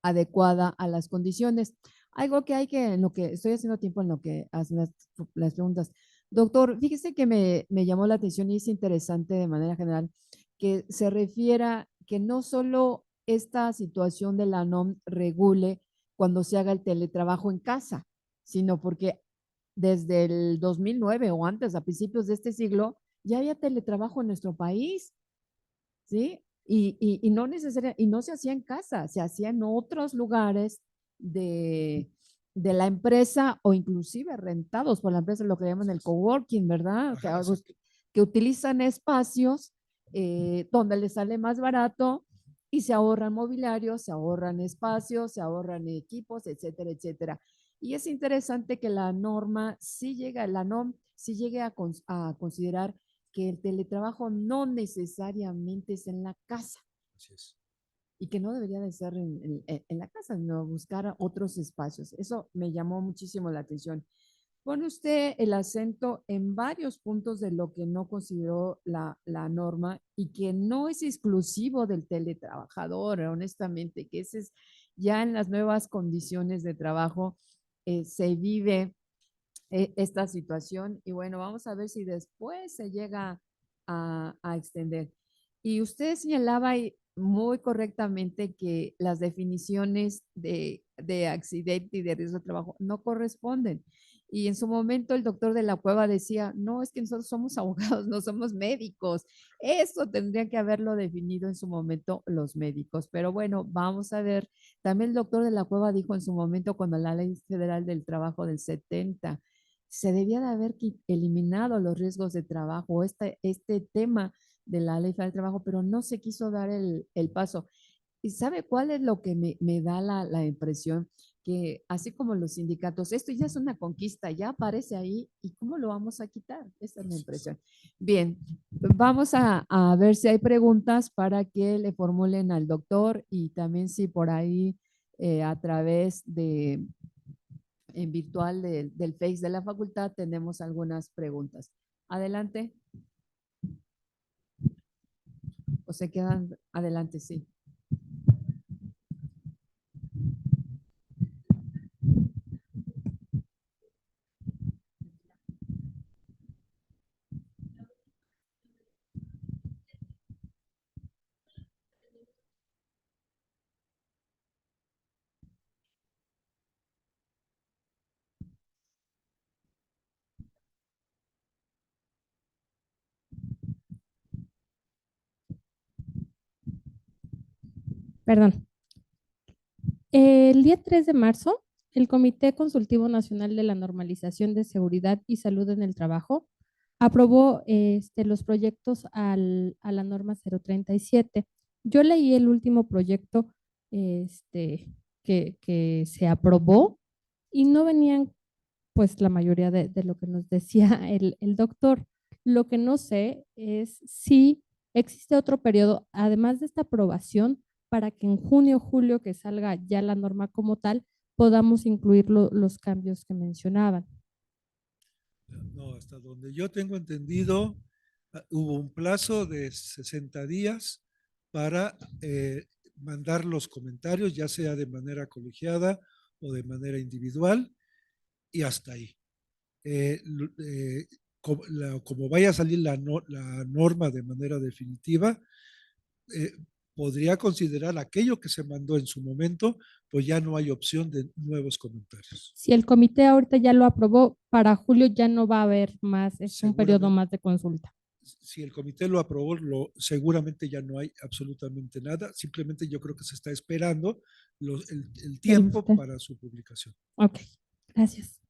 adecuada a las condiciones. Algo que hay que, en lo que estoy haciendo tiempo en lo que hacen las preguntas. Doctor, fíjese que me llamó la atención y es interesante de manera general que se refiera que no solo esta situación de la NOM regule cuando se haga el teletrabajo en casa, sino porque desde el 2009 o antes, a principios de este siglo, ya había teletrabajo en nuestro país, ¿sí? Y no y no se hacía en casa, se hacía en otros lugares de la empresa o inclusive rentados por la empresa, lo que llaman el coworking, ¿verdad? Ajá, que utilizan espacios donde les sale más barato y se ahorran mobiliarios, se ahorran espacios, se ahorran equipos, etcétera, etcétera. Y es interesante que la norma sí llega, la NOM sí llegue a considerar que el teletrabajo no necesariamente es en la casa. así es. Y que no debería de ser en la casa, sino buscar otros espacios. Eso me llamó muchísimo la atención. Pone usted el acento en varios puntos de lo que no consideró la norma y que no es exclusivo del teletrabajador, honestamente, que ese es ya en las nuevas condiciones de trabajo se vive esta situación y bueno, vamos a ver si después se llega a extender. Y usted señalaba muy correctamente que las definiciones de accidente y de riesgo de trabajo no corresponden. Y en su momento el doctor de la Cueva decía, no, es que nosotros somos abogados, no somos médicos. Eso tendría que haberlo definido en su momento los médicos. Pero bueno, vamos a ver. También el doctor de la Cueva dijo en su momento cuando la Ley Federal del Trabajo del 70 se debía de haber eliminado los riesgos de trabajo, este tema de la ley federal del trabajo, pero no se quiso dar el paso. ¿Y sabe cuál es lo que me da la impresión? Que así como los sindicatos, esto ya es una conquista, ya aparece ahí, ¿y cómo lo vamos a quitar? Esa es la impresión. Bien, vamos a ver si hay preguntas para que le formulen al doctor y también si por ahí a través en virtual del Face de la facultad tenemos algunas preguntas. Adelante. O se quedan adelante, sí. Perdón. El día 3 de marzo, el Comité Consultivo Nacional de la Normalización de Seguridad y Salud en el Trabajo aprobó los proyectos a la norma 037. Yo leí el último proyecto que se aprobó y no venían pues la mayoría de lo que nos decía el doctor. Lo que no sé es si existe otro periodo, además de esta aprobación, para que en junio o julio que salga ya la norma como tal, podamos incluir los cambios que mencionaban. No, hasta donde yo tengo entendido, hubo un plazo de 60 días para mandar los comentarios, ya sea de manera colegiada o de manera individual, y hasta ahí. Eh, como vaya a salir la norma de manera definitiva, eh, podría considerar aquello que se mandó en su momento, pues ya no hay opción de nuevos comentarios. Si el comité ahorita ya lo aprobó, para julio ya no va a haber más, es un periodo más de consulta. Si el comité lo aprobó, seguramente ya no hay absolutamente nada. Simplemente yo creo que se está esperando el tiempo para su publicación. Ok, gracias.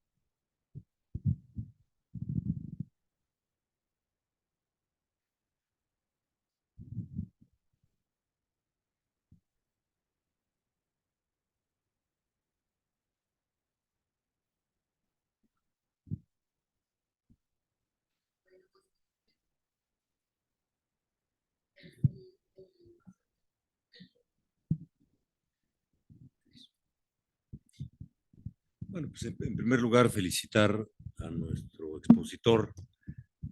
Bueno, pues en primer lugar felicitar a nuestro expositor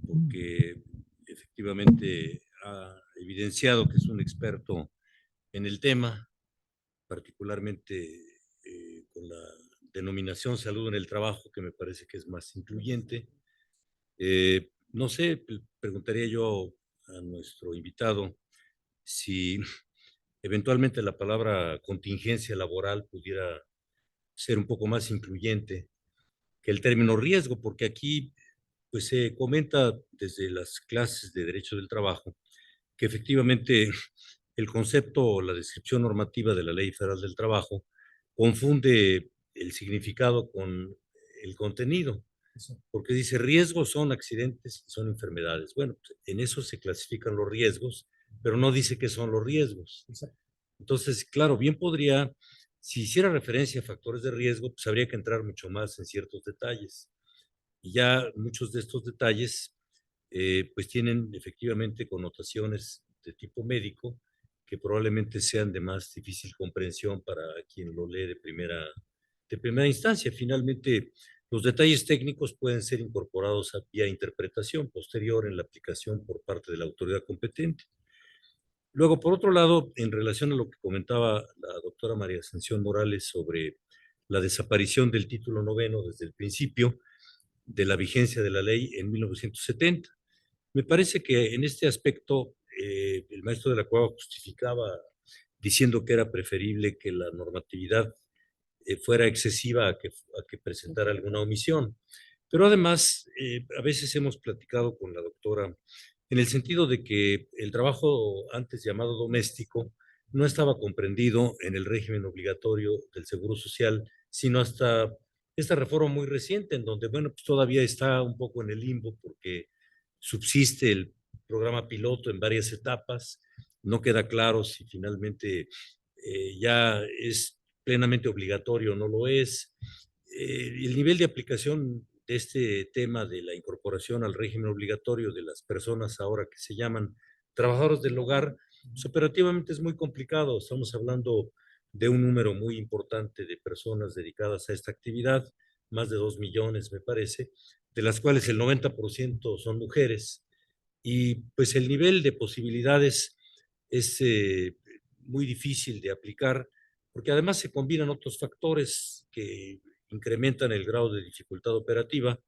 porque efectivamente ha evidenciado que es un experto en el tema, particularmente con la denominación salud en el trabajo, que me parece que es más incluyente. No sé, preguntaría yo a nuestro invitado si eventualmente la palabra contingencia laboral pudiera ser un poco más incluyente que el término riesgo, porque aquí pues se comenta desde las clases de Derecho del Trabajo que efectivamente el concepto o la descripción normativa de la Ley Federal del Trabajo confunde el significado con el contenido, porque dice riesgos son accidentes y son enfermedades. Bueno, pues en eso se clasifican los riesgos, pero no dice qué son los riesgos. Entonces, claro, bien podría, si hiciera referencia a factores de riesgo, pues habría que entrar mucho más en ciertos detalles. Y ya muchos de estos detalles, pues tienen efectivamente connotaciones de tipo médico que probablemente sean de más difícil comprensión para quien lo lee de primera instancia. Finalmente, los detalles técnicos pueden ser incorporados vía interpretación posterior en la aplicación por parte de la autoridad competente. Luego, por otro lado, en relación a lo que comentaba la doctora María Ascensión Morales sobre la desaparición del título noveno desde el principio de la vigencia de la ley en 1970. Me parece que en este aspecto el maestro de la Cueva justificaba diciendo que era preferible que la normatividad fuera excesiva a que presentara alguna omisión. Pero además, a veces hemos platicado con la doctora en el sentido de que el trabajo antes llamado doméstico no estaba comprendido en el régimen obligatorio del Seguro Social, sino hasta esta reforma muy reciente, en donde, bueno, pues todavía está un poco en el limbo porque subsiste el programa piloto en varias etapas, no queda claro si finalmente ya es plenamente obligatorio o no lo es. El nivel de aplicación de este tema de la incorporación al régimen obligatorio de las personas ahora que se llaman trabajadores del hogar, pues operativamente es muy complicado. Estamos hablando de un número muy importante de personas dedicadas a esta actividad, más de 2 millones me parece, de las cuales el 90% son mujeres. Y pues el nivel de posibilidades es muy difícil de aplicar, porque además se combinan otros factores que incrementan el grado de dificultad operativa,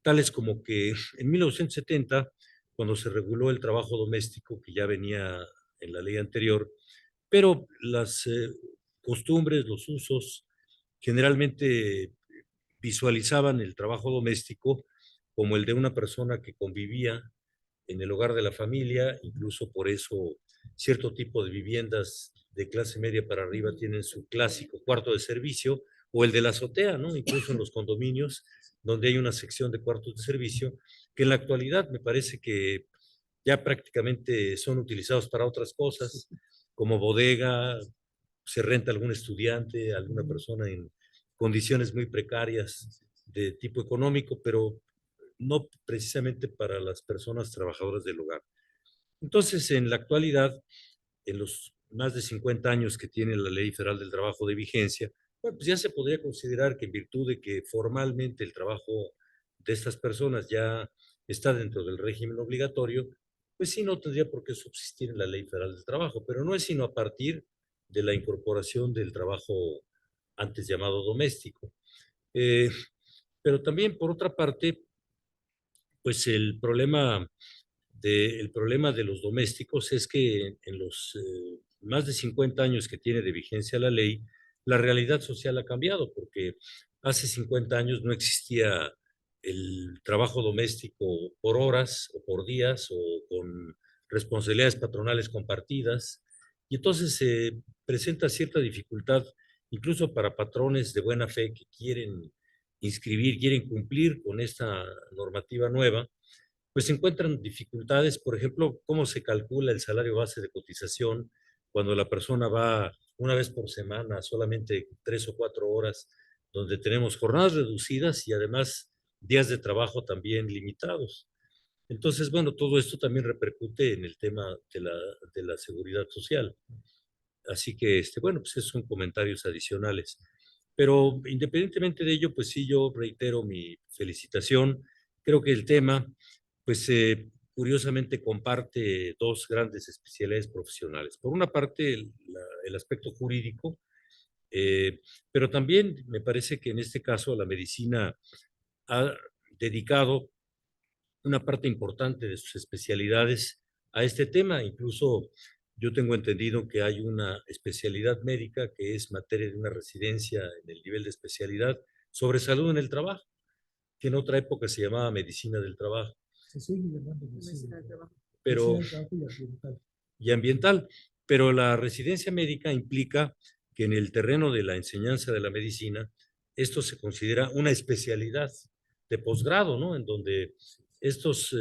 tales como que en 1970, cuando se reguló el trabajo doméstico, que ya venía en la ley anterior, pero las costumbres, los usos, generalmente visualizaban el trabajo doméstico como el de una persona que convivía en el hogar de la familia, incluso por eso cierto tipo de viviendas de clase media para arriba tienen su clásico cuarto de servicio o el de la azotea, ¿no? Incluso en los condominios donde hay una sección de cuartos de servicio que en la actualidad me parece que ya prácticamente son utilizados para otras cosas, como bodega, se renta a algún estudiante, a alguna persona en condiciones muy precarias de tipo económico, pero no precisamente para las personas trabajadoras del hogar. Entonces, en la actualidad, en los más de 50 años que tiene la Ley Federal del Trabajo de vigencia, bueno, pues ya se podría considerar que en virtud de que formalmente el trabajo de estas personas ya está dentro del régimen obligatorio, pues sí no tendría por qué subsistir en la Ley Federal del Trabajo, pero no es sino a partir de la incorporación del trabajo antes llamado doméstico. Eh, pero también, por otra parte, pues el problema de los domésticos es que en los más de 50 años que tiene de vigencia la ley, la realidad social ha cambiado, porque hace 50 años no existía el trabajo doméstico por horas o por días o con responsabilidades patronales compartidas, y entonces se presenta cierta dificultad, incluso para patrones de buena fe que quieren inscribir, quieren cumplir con esta normativa nueva, pues se encuentran dificultades, por ejemplo, cómo se calcula el salario base de cotización cuando la persona va una vez por semana, solamente 3 o 4 horas, donde tenemos jornadas reducidas y además días de trabajo también limitados. Entonces, bueno, todo esto también repercute en el tema de la seguridad social. Así que, bueno, pues esos son comentarios adicionales. Pero independientemente de ello, pues sí, yo reitero mi felicitación. Creo que el tema, pues curiosamente comparte dos grandes especialidades profesionales. Por una parte, el aspecto jurídico, pero también me parece que en este caso la medicina ha dedicado una parte importante de sus especialidades a este tema. Incluso yo tengo entendido que hay una especialidad médica que es materia de una residencia en el nivel de especialidad sobre salud en el trabajo, que en otra época se llamaba medicina del trabajo. Se sigue llamando medicina del trabajo. Pero, Medicina del trabajo y ambiental. Y ambiental. Pero la residencia médica implica que en el terreno de la enseñanza de la medicina, esto se considera una especialidad de posgrado, ¿no? En donde estos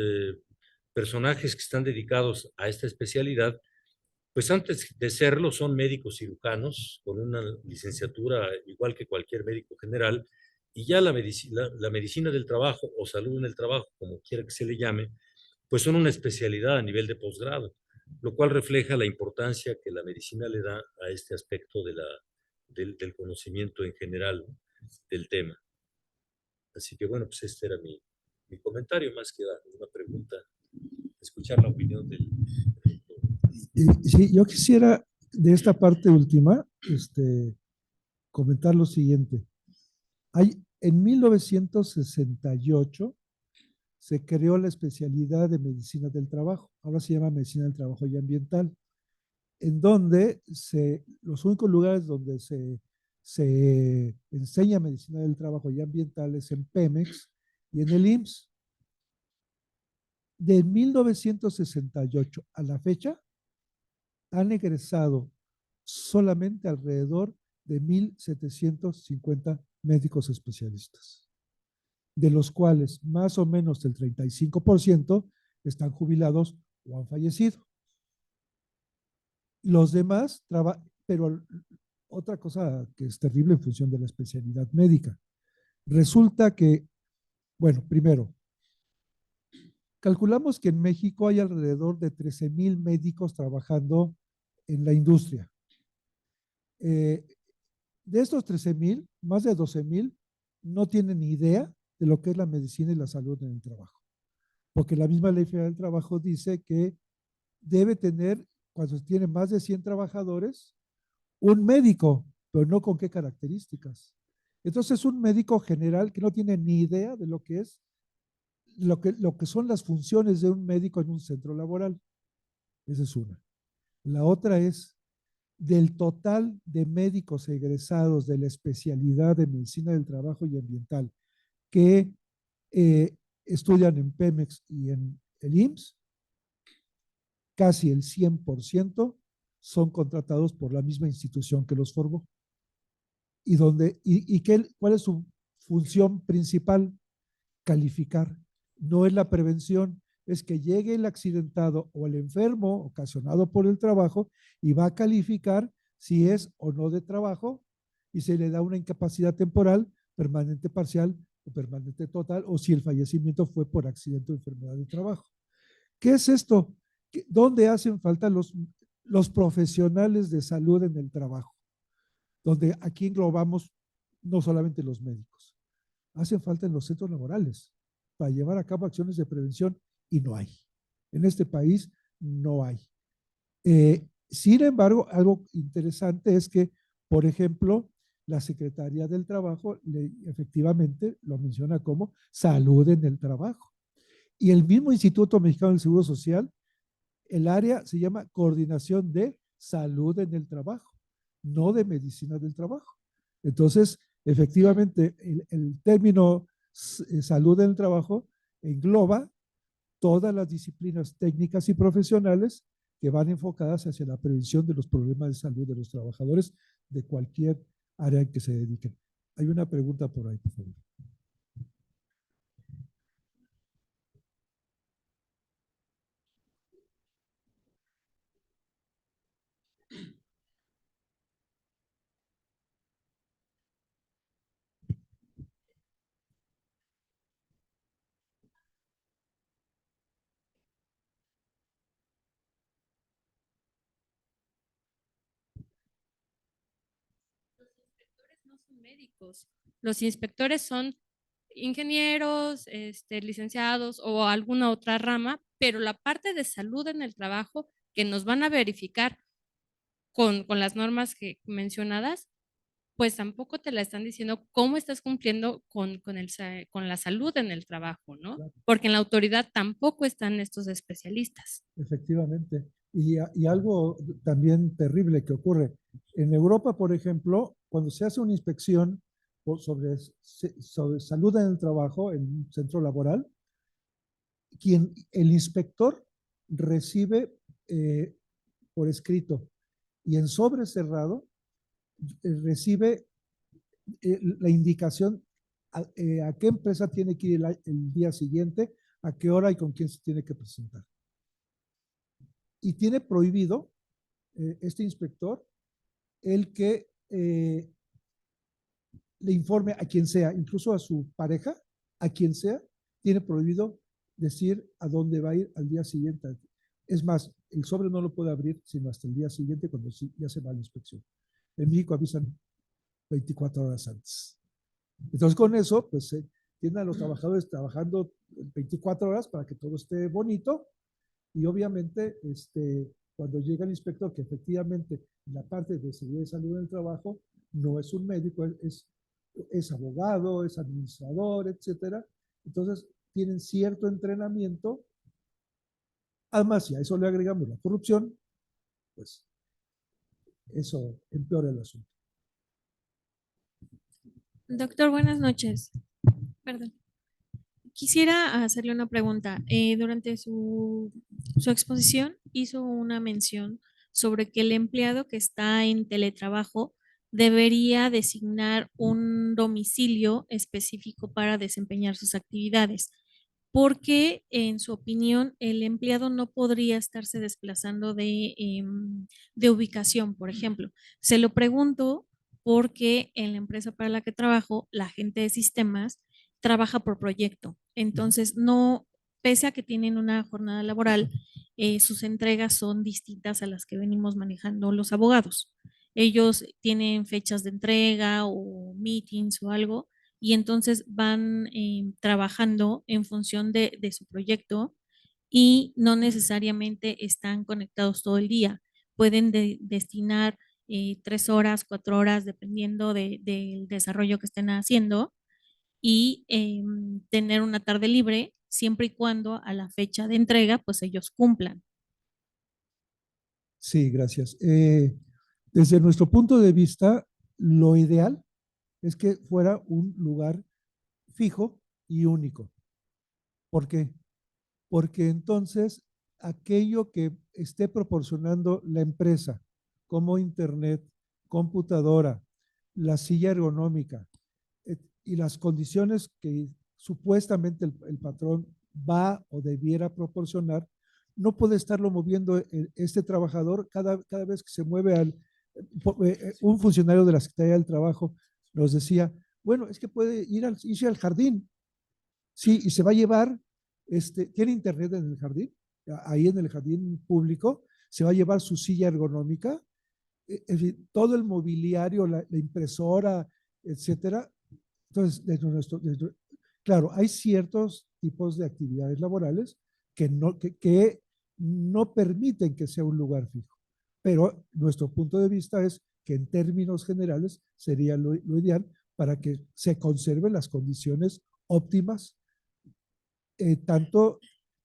personajes que están dedicados a esta especialidad, pues antes de serlo son médicos cirujanos con una licenciatura igual que cualquier médico general, y ya la medicina del trabajo o salud en el trabajo, como quiera que se le llame, pues son una especialidad a nivel de posgrado, lo cual refleja la importancia que la medicina le da a este aspecto del conocimiento en general, ¿no?, del tema. Así que bueno, pues este era mi comentario, más que una pregunta, escuchar la opinión del doctor. Sí, yo quisiera de esta parte última comentar lo siguiente. En 1968 se creó la especialidad de medicina del trabajo, ahora se llama medicina del trabajo y ambiental, en donde los únicos lugares donde se enseña medicina del trabajo y ambiental es en Pemex y en el IMSS. De 1968 a la fecha, han egresado solamente alrededor de 1,750 médicos especialistas, de los cuales más o menos el 35% están jubilados o han fallecido. Los demás pero otra cosa que es terrible en función de la especialidad médica. Resulta que, bueno, primero, calculamos que en México hay alrededor de 13,000 médicos trabajando en la industria. De estos 13,000, más de 12,000 no tienen ni idea de lo que es la medicina y la salud en el trabajo. Porque la misma Ley Federal del Trabajo dice que debe tener, cuando tiene más de 100 trabajadores, un médico, pero no con qué características. Entonces, un médico general que no tiene ni idea de lo que es, lo que son las funciones de un médico en un centro laboral. Esa es una. La otra es, del total de médicos egresados de la especialidad de medicina del trabajo y ambiental que estudian en Pemex y en el IMSS, casi el 100% son contratados por la misma institución que los formó. ¿Cuál es su función principal? Calificar. No es la prevención, es que llegue el accidentado o el enfermo ocasionado por el trabajo y va a calificar si es o no de trabajo y se le da una incapacidad temporal, permanente parcial o permanente total, o si el fallecimiento fue por accidente o enfermedad de trabajo. ¿Qué es esto? ¿Dónde hacen falta los profesionales de salud en el trabajo? Donde aquí englobamos no solamente los médicos, hacen falta en los centros laborales para llevar a cabo acciones de prevención y no hay. En este país no hay. Sin embargo, algo interesante es que, por ejemplo, la Secretaría del Trabajo efectivamente lo menciona como salud en el trabajo. Y el mismo Instituto Mexicano del Seguro Social, el área se llama Coordinación de Salud en el Trabajo, no de Medicina del Trabajo. Entonces, efectivamente, el término salud en el trabajo engloba todas las disciplinas técnicas y profesionales que van enfocadas hacia la prevención de los problemas de salud de los trabajadores de cualquier área en que se dediquen. Hay una pregunta por ahí, por favor. No son médicos. Los inspectores son ingenieros, licenciados o alguna otra rama, pero la parte de salud en el trabajo que nos van a verificar con las normas que mencionadas, pues tampoco te la están diciendo cómo estás cumpliendo con la salud en el trabajo, ¿no? Claro. Porque en la autoridad tampoco están estos especialistas. Efectivamente. Y algo también terrible que ocurre. En Europa, por ejemplo, cuando se hace una inspección sobre salud en el trabajo, en un centro laboral, el inspector recibe por escrito y en sobre cerrado recibe la indicación a qué empresa tiene que ir el día siguiente, a qué hora y con quién se tiene que presentar. Y tiene prohibido este inspector el que le informe a quien sea, incluso a su pareja, a quien sea, tiene prohibido decir a dónde va a ir al día siguiente. Es más, el sobre no lo puede abrir sino hasta el día siguiente cuando ya se va a la inspección. En México avisan 24 horas antes. Entonces con eso, pues tienen a los trabajadores trabajando 24 horas para que todo esté bonito y obviamente cuando llega el inspector, que efectivamente en la parte de seguridad y salud en el trabajo no es un médico, es abogado, es administrador, etcétera. Entonces tienen cierto entrenamiento. Además, si a eso le agregamos la corrupción, pues eso empeora el asunto. Doctor, buenas noches. Perdón. Quisiera hacerle una pregunta. Durante su exposición hizo una mención sobre que el empleado que está en teletrabajo debería designar un domicilio específico para desempeñar sus actividades, porque en su opinión el empleado no podría estarse desplazando de ubicación, por ejemplo. Se lo pregunto porque en la empresa para la que trabajo, la gente de sistemas trabaja por proyecto. Entonces, no, pese a que tienen una jornada laboral, sus entregas son distintas a las que venimos manejando los abogados. Ellos tienen fechas de entrega o meetings o algo, y entonces van trabajando en función de su proyecto y no necesariamente están conectados todo el día. Pueden destinar 3 horas, 4 horas, dependiendo del desarrollo que estén haciendo y tener una tarde libre siempre y cuando a la fecha de entrega pues ellos cumplan. Sí, gracias. Desde nuestro punto de vista, lo ideal es que fuera un lugar fijo y único. ¿Por qué? Porque entonces aquello que esté proporcionando la empresa como internet, computadora, la silla ergonómica y las condiciones que supuestamente el patrón va o debiera proporcionar, no puede estarlo moviendo este trabajador cada vez que se mueve un funcionario de la Secretaría del Trabajo nos decía, bueno, es que puede irse al jardín, sí, y se va a llevar, tiene internet en el jardín, ahí en el jardín público, se va a llevar su silla ergonómica, es decir, todo el mobiliario, la impresora, etcétera. Entonces, claro, hay ciertos tipos de actividades laborales que no permiten que sea un lugar fijo. Pero nuestro punto de vista es que en términos generales sería lo ideal para que se conserven las condiciones óptimas, tanto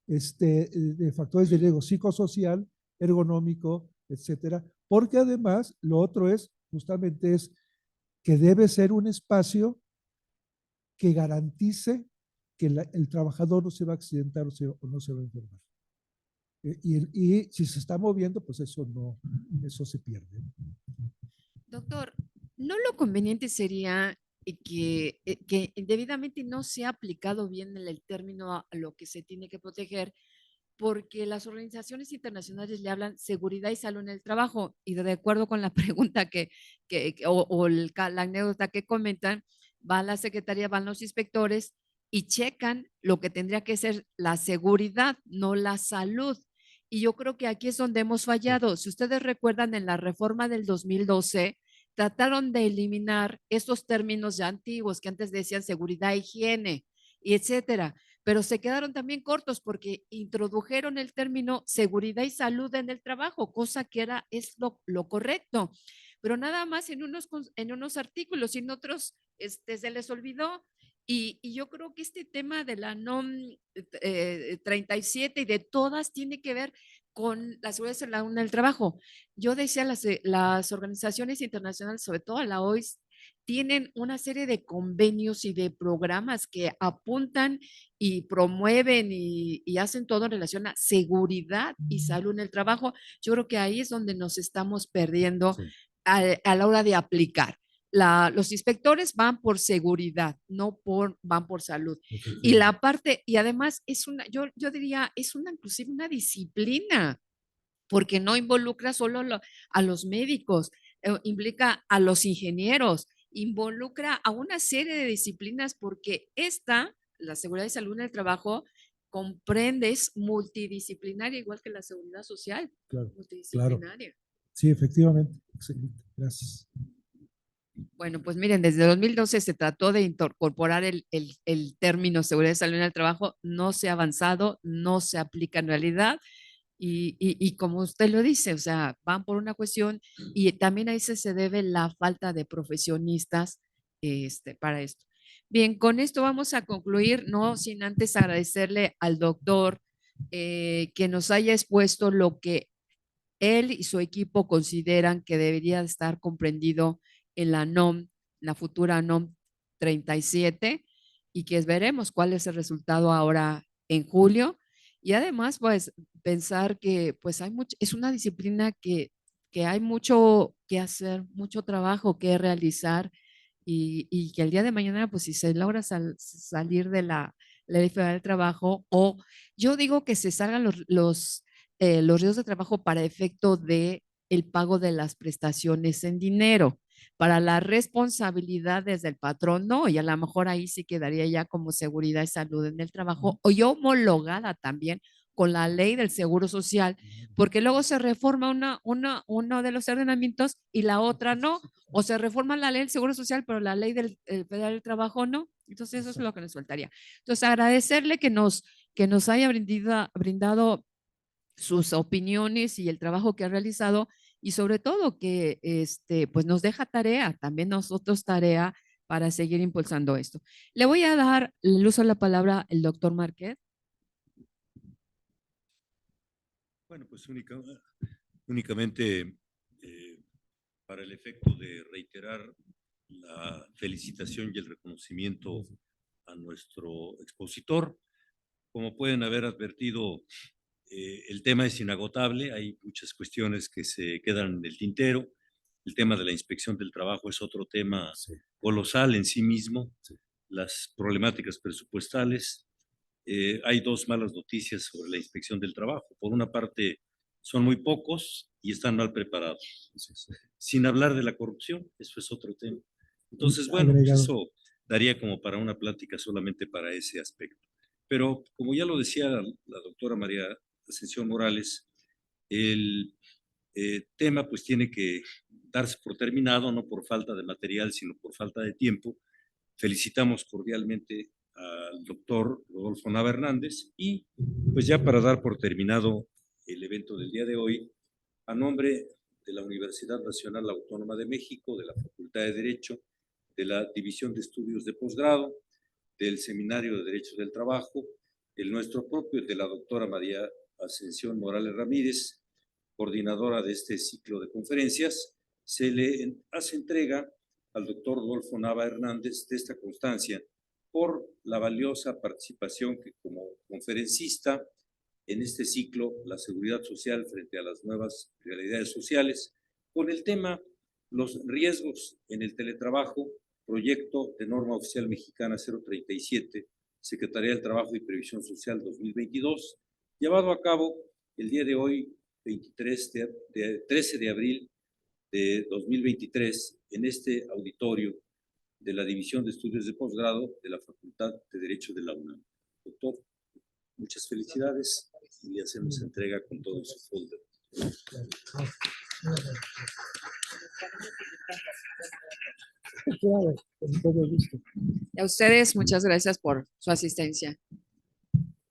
de factores de riesgo psicosocial, ergonómico, etcétera, porque además lo otro es justamente es que debe ser un espacio que garantice que el trabajador no se va a accidentar o no se va a enfermar. Y si se está moviendo, pues eso se pierde. Doctor, ¿no lo conveniente sería que debidamente no se ha aplicado bien el término a lo que se tiene que proteger? Porque las organizaciones internacionales le hablan seguridad y salud en el trabajo, y de acuerdo con la pregunta la anécdota que comentan, va la secretaría, van los inspectores y checan lo que tendría que ser la seguridad, no la salud. Y yo creo que aquí es donde hemos fallado. Si ustedes recuerdan, en la reforma del 2012, trataron de eliminar estos términos ya antiguos que antes decían seguridad, higiene, y etcétera, pero se quedaron también cortos porque introdujeron el término seguridad y salud en el trabajo, cosa que es lo correcto, pero nada más en unos artículos y en otros se les olvidó. Y yo creo que este tema de la NOM 37 y de todas tiene que ver con la seguridad en el trabajo. Yo decía, las organizaciones internacionales, sobre todo la OIS, tienen una serie de convenios y de programas que apuntan y promueven y hacen todo en relación a seguridad y salud en el trabajo. Yo creo que ahí es donde nos estamos perdiendo Sí. a la hora de aplicar. Los inspectores van por seguridad, van por salud. Y la parte, y además yo diría, es inclusive una disciplina, porque no involucra solo a los médicos, implica a los ingenieros, involucra a una serie de disciplinas, porque la seguridad y salud en el trabajo, comprende, es multidisciplinaria, igual que la seguridad social, Claro, multidisciplinaria. Sí, efectivamente. Excelente. Gracias. Bueno, pues miren, desde 2012 se trató de incorporar el término seguridad y salud en el trabajo, no se ha avanzado, no se aplica en realidad. Y como usted lo dice, o sea, van por una cuestión y también a eso se debe la falta de profesionistas para esto. Bien, con esto vamos a concluir, no sin antes agradecerle al doctor que nos haya expuesto lo que él y su equipo consideran que debería estar comprendido en la NOM, la futura NOM 37, y que veremos cuál es el resultado ahora en julio. Y además, pues, pensar que pues es una disciplina que hay mucho que hacer, mucho trabajo que realizar, y que el día de mañana, pues si se logra salir de la Ley Federal del Trabajo, o yo digo que se salgan los riesgos de trabajo para efecto de el pago de las prestaciones en dinero. Para las responsabilidades del patrón, no, y a lo mejor ahí sí quedaría ya como seguridad y salud en el trabajo, o yo homologada también con la ley del seguro social, porque luego se reforma uno de los ordenamientos y la otra no, o se reforma la ley del seguro social, pero la ley del federal del trabajo no. Entonces eso es lo que nos faltaría. Entonces agradecerle que nos haya brindado sus opiniones y el trabajo que ha realizado, y sobre todo que pues nos deja tarea, también nosotros tarea para seguir impulsando esto. Le voy a dar el uso de la palabra el doctor Márquez. Bueno, pues únicamente para el efecto de reiterar la felicitación y el reconocimiento a nuestro expositor. Como pueden haber advertido, El tema es inagotable, hay muchas cuestiones que se quedan en el tintero. El tema de la inspección del trabajo es otro tema colosal en sí mismo. Las problemáticas presupuestales. Hay dos malas noticias sobre la inspección del trabajo. Por una parte, son muy pocos y están mal preparados. Sin hablar de la corrupción, eso es otro tema. Entonces, bueno, pues eso daría como para una plática solamente para ese aspecto. Pero como ya lo decía la doctora María Ascensión Morales, el tema pues tiene que darse por terminado, no por falta de material, sino por falta de tiempo. Felicitamos cordialmente al doctor Rodolfo Nava Hernández y pues ya para dar por terminado el evento del día de hoy, a nombre de la Universidad Nacional Autónoma de México, de la Facultad de Derecho, de la División de Estudios de Posgrado, del Seminario de Derechos del Trabajo, el nuestro propio, de la doctora María Ascensión Morales Ramírez, coordinadora de este ciclo de conferencias, se le hace entrega al doctor Rodolfo Nava Hernández de esta constancia por la valiosa participación que como conferencista en este ciclo, la seguridad social frente a las nuevas realidades sociales, con el tema los riesgos en el teletrabajo, proyecto de norma oficial mexicana 037, Secretaría del Trabajo y Previsión Social 2022, llevado a cabo el día de hoy, 13 de abril de 2023, en este auditorio de la División de Estudios de Posgrado de la Facultad de Derecho de la UNAM. Doctor, muchas felicidades y le hacemos entrega con todo su folder. A ustedes, muchas gracias por su asistencia.